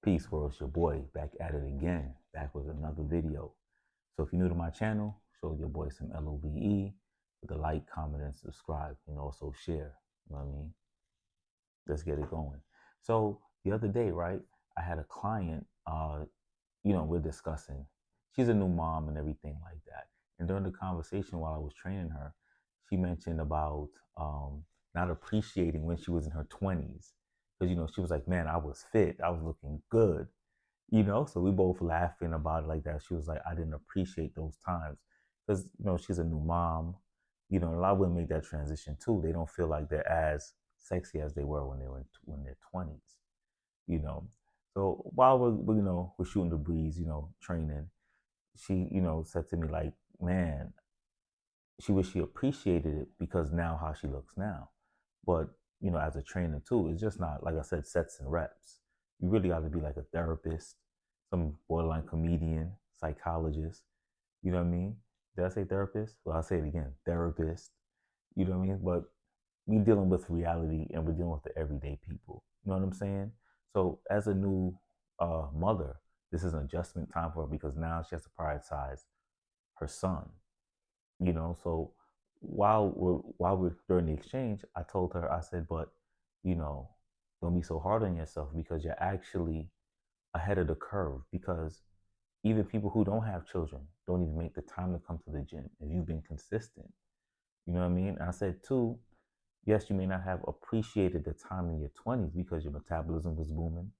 Peace world, it's your boy back at it again, back with another video. So if you're new to my channel, show your boy some LOVE with a like, comment, and subscribe, and also share. You know what I mean? Let's get it going. So the other day, right, I had a client, we're discussing. She's a new mom and everything like that. And during the conversation while I was training her, she mentioned about not appreciating when she was in her 20s. Because, she was like, man, I was fit. I was looking good. So we both laughing about it like that. She was like, I didn't appreciate those times because, she's a new mom. A lot of women make that transition too. They don't feel like they're as sexy as they were when they were when they're 20s, you know. So while we're shooting the breeze, training, she, said to me like, man, she wish she appreciated it because now how she looks now. But, as a trainer too, it's just not, like I said, sets and reps. You really got to be like a therapist, some borderline comedian, psychologist. You know what I mean? Did I say therapist? Well, I'll say it again, therapist. You know what I mean? But we dealing with reality and we're dealing with the everyday people. You know what I'm saying? So as a new mother, this is an adjustment time for her because now she has to prioritize her son. So while we're during the exchange, I told her, I said, but you know, don't be so hard on yourself because you're actually ahead of the curve because even people who don't have children don't even make the time to come to the gym if you've been consistent. You know what I mean? And I said too, yes, you may not have appreciated the time in your 20s because your metabolism was booming,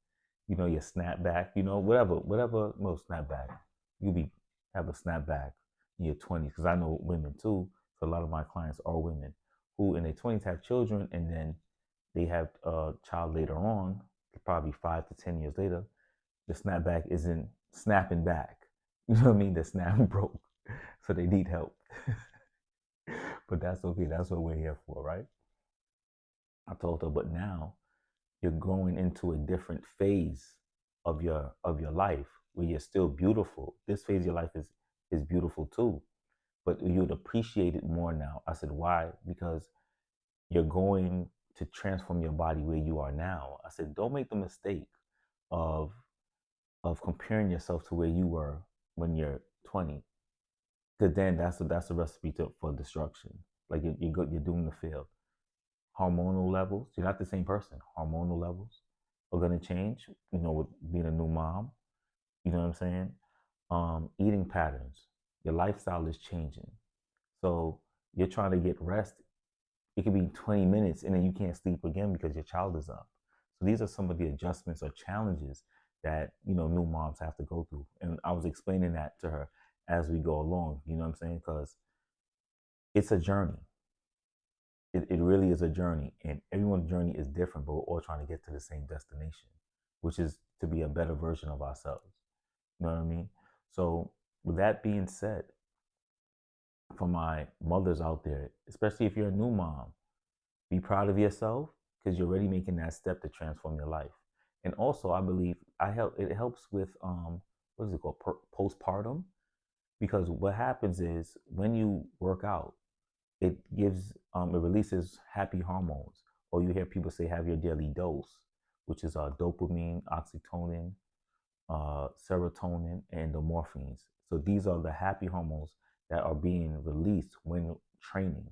your snapback, whatever, no snapback. You'll be have a snapback in your 20s because I know women too. So a lot of my clients are women who in their 20s have children and then they have a child later on, probably 5 to 10 years later. The snapback isn't snapping back. You know what I mean? The snap broke, so they need help. But that's okay. That's what we're here for, right? I told her, but now you're growing into a different phase of your life where you're still beautiful. This phase of your life is beautiful too, but you'd appreciate it more now. I said, why? Because you're going to transform your body where you are now. I said, don't make the mistake of comparing yourself to where you were when you're 20, because then that's a recipe for destruction. Like you're doomed to fail. Hormonal levels, you're not the same person. Hormonal levels are going to change, with being a new mom. You know what I'm saying? Eating patterns, your lifestyle is changing. So you're trying to get rest. It could be 20 minutes and then you can't sleep again because your child is up. So these are some of the adjustments or challenges that, new moms have to go through. And I was explaining that to her as we go along, you know what I'm saying? Because it's a journey. It really is a journey, and everyone's journey is different, but we're all trying to get to the same destination, which is to be a better version of ourselves. You know what I mean? So, with that being said, for my mothers out there, especially if you're a new mom, be proud of yourself because you're already making that step to transform your life. And also, I believe it helps with what is it called, postpartum, because what happens is when you work out, it releases happy hormones, or you hear people say have your daily dose, which is dopamine, oxytocin, serotonin, and endorphins. So these are the happy hormones that are being released when training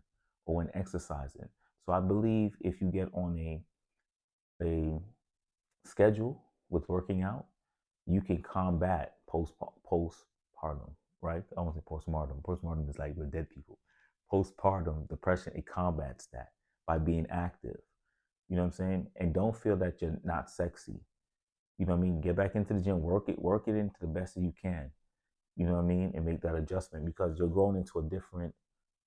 or when exercising. So I believe if you get on a schedule with working out, you can combat postpartum, right? I won't say postpartum. Postpartum is like with dead people. Postpartum depression, it combats that by being active. You know what I'm saying? And don't feel that you're not sexy. You know what I mean? Get back into the gym, work it into the best that you can. You know what I mean? And make that adjustment because you're growing into a different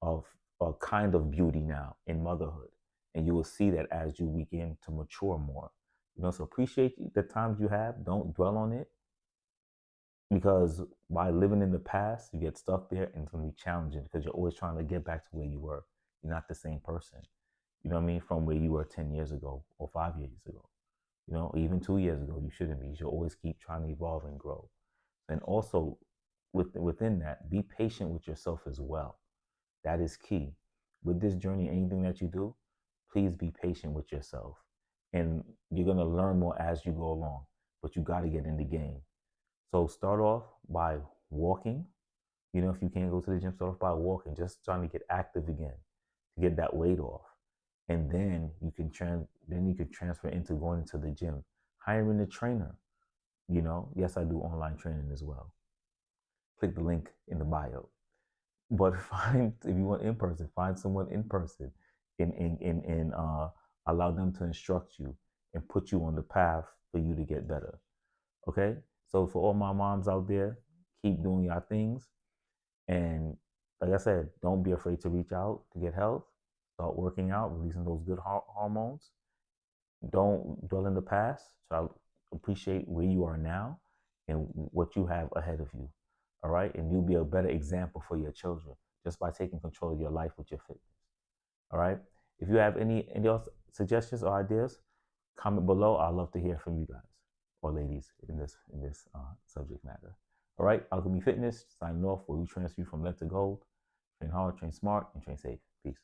of a kind of beauty now in motherhood. And you will see that as you begin to mature more. So appreciate the times you have. Don't dwell on it because by living in the past, you get stuck there and it's going to be challenging because you're always trying to get back to where you were. You're not the same person. You know what I mean? From where you were 10 years ago or 5 years ago, even 2 years ago, you shouldn't be. You should always keep trying to evolve and grow. And also within that, be patient with yourself as well. That is key. With this journey, anything that you do, please be patient with yourself. And you're going to learn more as you go along. but you got to get in the game. So start off by walking. If you can't go to the gym, start off by walking, just trying to get active again, to get that weight off. And then you can transfer into going into the gym, hiring a trainer. Yes, I do online training as well. Click the link in the bio. But if you want in person, find someone in person and allow them to instruct you and put you on the path for you to get better. Okay? So for all my moms out there, keep doing your things. And like I said, don't be afraid to reach out to get help. Start working out, releasing those good hormones. Don't dwell in the past. Try to appreciate where you are now and what you have ahead of you. All right. And you'll be a better example for your children just by taking control of your life with your fitness. All right. If you have any else suggestions or ideas, comment below. I'd love to hear from you guys or ladies in this subject matter. All right. Alchemy Fitness signing off, where we transfer you from lead to gold. Train hard, train smart, and train safe. Peace.